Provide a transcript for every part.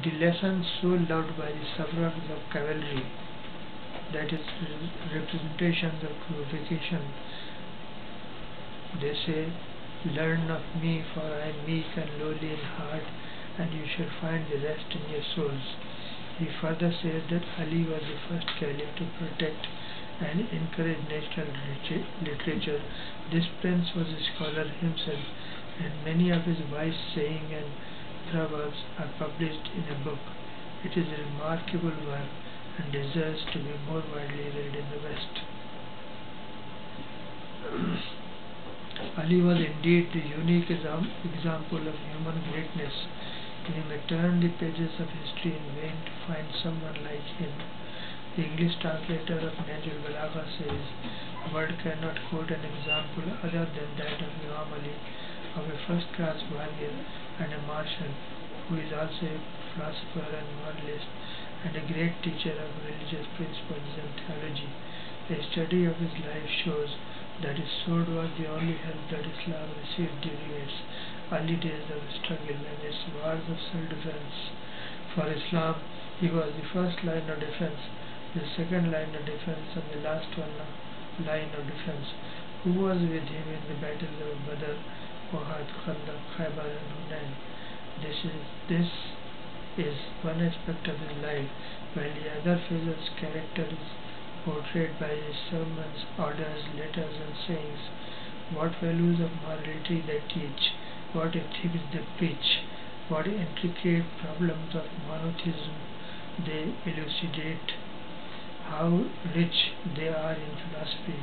The lesson so loved by the sufferers of cavalry, that is representations of crucifixion. They say, "Learn of me, for I am meek and lowly in heart, and you shall find the rest in your souls." He further says that Ali was the first caliph to protect and encourage national literature. This prince was a scholar himself, and many of his wise sayings and proverbs are published in a book. It is a remarkable work and deserves to be more widely read in the West. Ali was indeed the unique example of human greatness. We may turn the pages of history in vain to find someone like him. The English translator of Najul Balagha says, "A word cannot quote an example other than that of Imam Ali, of a first-class warrior and a marshal, who is also a philosopher and moralist, and a great teacher of religious principles and theology. A study of his life shows that his sword was the only help that Islam received during its early days of struggle and its wars of self-defense. For Islam, he was the first line of defense, the second line of defense, and the last line of defense. Who was with him in the battles of Badr, Uhud, Khandaq, Khaybar, and Hunain?" This is one aspect of his life, while the other phase of his character is portrayed by his sermons, orders, letters, and sayings. What values of morality they teach, what ethics they preach, what intricate problems of monotheism they elucidate, how rich they are in philosophy,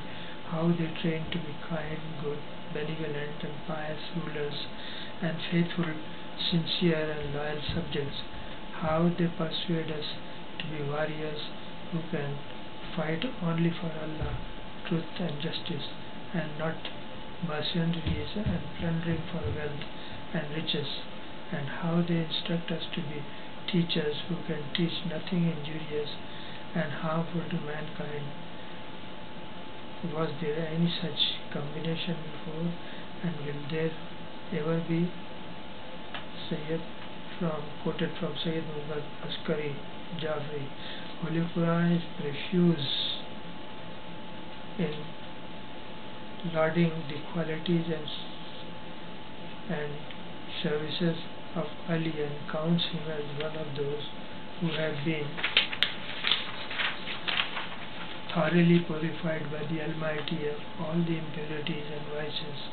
how they train to be kind, good, benevolent, and pious rulers, and faithful, sincere, and loyal subjects, how they persuade us to be warriors who can fight only for Allah, truth, and justice, and not mercenaries and plundering for wealth and riches, and how they instruct us to be teachers who can teach nothing injurious and harmful to mankind. Was there any such combination before, and will there ever be? Quoted from Sayyid Muhammad Askari Jafri. Holy Quran is profuse in lauding the qualities and services of Ali, and counts him as one of those who have been thoroughly purified by the Almighty of all the impurities and vices.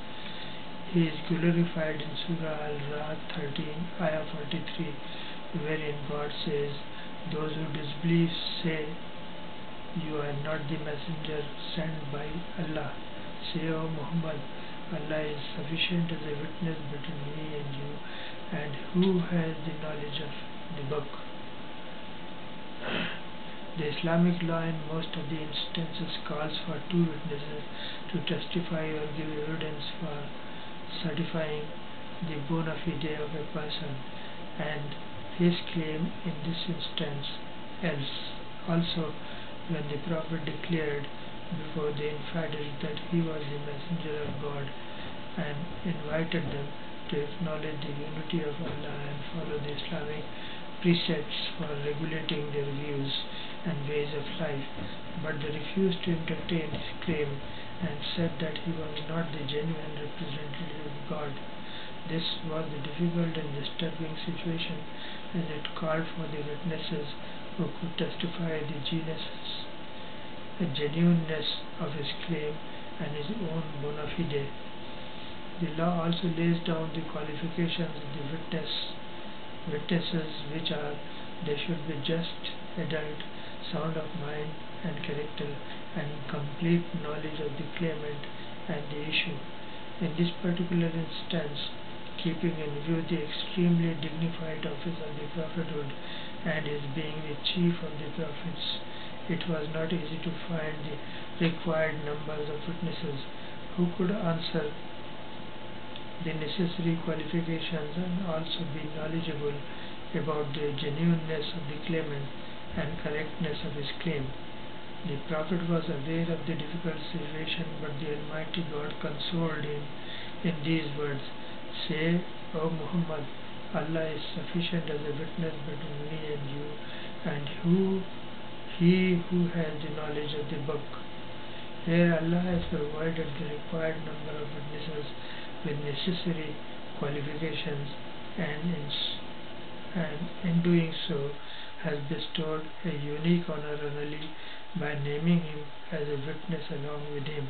He is glorified in Surah Al-Ra'd 13, Ayah 43, wherein God says, "Those who disbelieve say, 'You are not the messenger sent by Allah.' Say, O Muhammad, Allah is sufficient as a witness between me and you, and who has the knowledge of the book." The Islamic law in most of the instances calls for two witnesses to testify or give evidence for certifying the bona fide of a person and his claim in this instance. Else, also, when the Prophet declared before the infidels that he was the messenger of God and invited them to acknowledge the unity of Allah and follow the Islamic precepts for regulating their views and ways of life, but they refused to entertain his claim and said that he was not the genuine representative of God. This was a difficult and disturbing situation, as it called for the witnesses who could testify the genuineness of his claim and his own bona fide. The law also lays down the qualifications of the witnesses, which are: they should be just, adult, sound of mind and character, and in complete knowledge of the claimant and the issue. In this particular instance, keeping in view the extremely dignified office of the prophethood and his being the chief of the prophets, it was not easy to find the required numbers of witnesses who could answer the necessary qualifications and also be knowledgeable about the genuineness of the claimant and correctness of his claim. The Prophet was aware of the difficult situation, but the Almighty God consoled him in these words, "Say, O Muhammad, Allah is sufficient as a witness between me and you, and he who has the knowledge of the book. Here Allah has provided the required number of witnesses with necessary qualifications, and in doing so has bestowed a unique honor on Ali by naming him as a witness along with him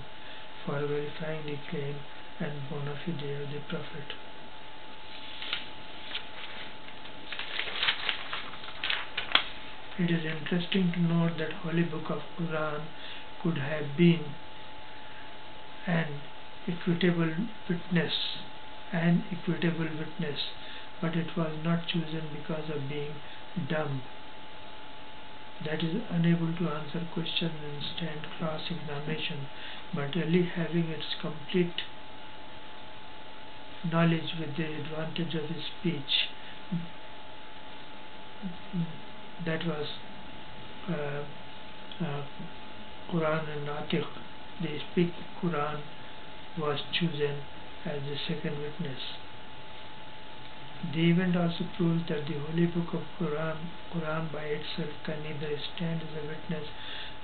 for verifying the claim and bona fide of the Prophet. It is interesting to note that Holy Book of Quran could have been an equitable witness, but it was not chosen because of being dumb, that is, unable to answer questions and stand cross-examination, but really having its complete knowledge with the advantage of his speech. That was Quran and Natiq. They speak Quran was chosen as the second witness. The event also proves that the Holy Book of Quran by itself can neither stand as a witness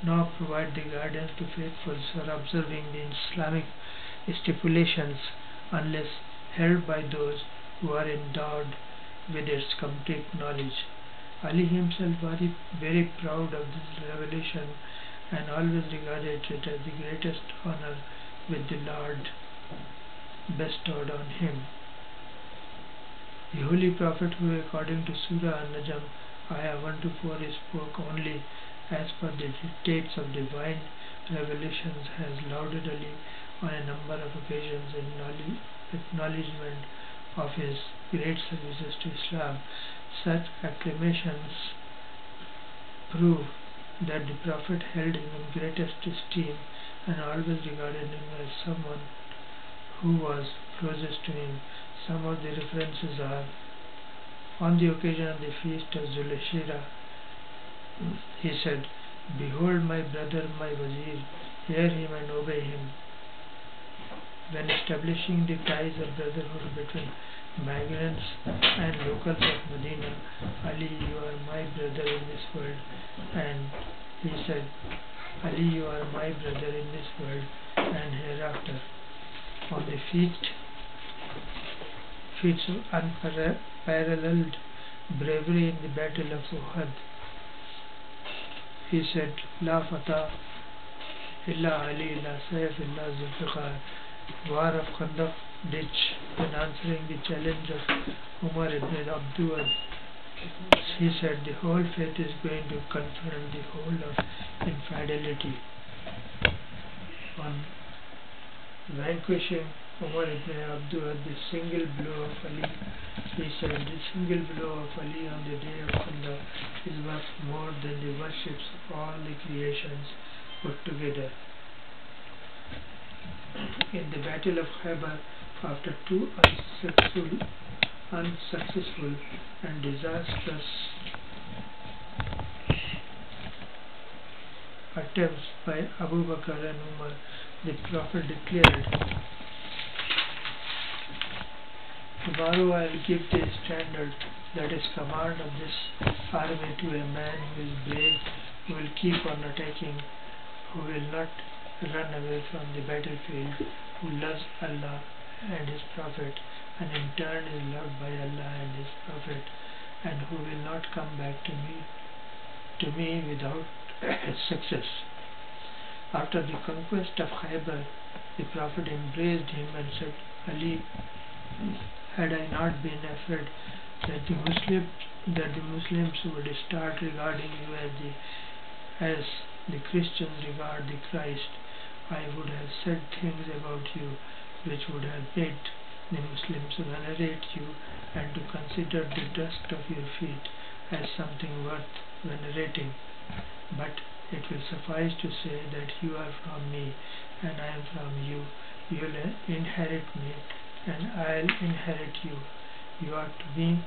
nor provide the guidance to faithfuls for observing the Islamic stipulations unless held by those who are endowed with its complete knowledge. Ali himself was very proud of this revelation and always regarded it as the greatest honor which the Lord bestowed on him. The Holy Prophet, who according to Surah An-Najm, Ayah 1-4, spoke only as per the dictates of divine revelations, has lauded Ali on a number of occasions in acknowledgement of his great services to Islam. Such acclamations prove that the Prophet held him in greatest esteem and always regarded him as someone who was closest to him. Some of the references are: on the occasion of the feast of Zulashira, he said, "Behold my brother, my Wazir, hear him and obey him." When establishing the ties of brotherhood between migrants and locals of Medina, "Ali, you are my brother in this world," and he said, "Ali, you are my brother in this world and hereafter." On the feats of unparalleled bravery in the Battle of Uhud, he said, "La Fatah illa Ali, la Sayf illa Zulfiqar." War of Khandaq ditch, when answering the challenge of Umar ibn Abdul, he said, "The whole faith is going to confront the whole of infidelity." On vanquishing Umar ibn Abdul, the single blow of Ali, he said, "The single blow of Ali on the day of Khandaq is worth more than the worships of all the creations put together." In the Battle of Khaybar, after two unsuccessful and disastrous attempts by Abu Bakr and Umar, the Prophet declared, "Tomorrow I will give the standard, that is command of this army, to a man who is brave, who will keep on attacking, who will not run away from the battlefield, who loves Allah and His Prophet, and in turn is loved by Allah and His Prophet, and who will not come back to me without success." After the conquest of Khaybar, the Prophet embraced him and said, "Ali, had I not been afraid that the Muslims would start regarding you as the Christians regard the Christ, I would have said things about you which would have made the Muslims venerate you and to consider the dust of your feet as something worth venerating. But it will suffice to say that you are from me and I am from you. You will inherit me and I will inherit you. You are to me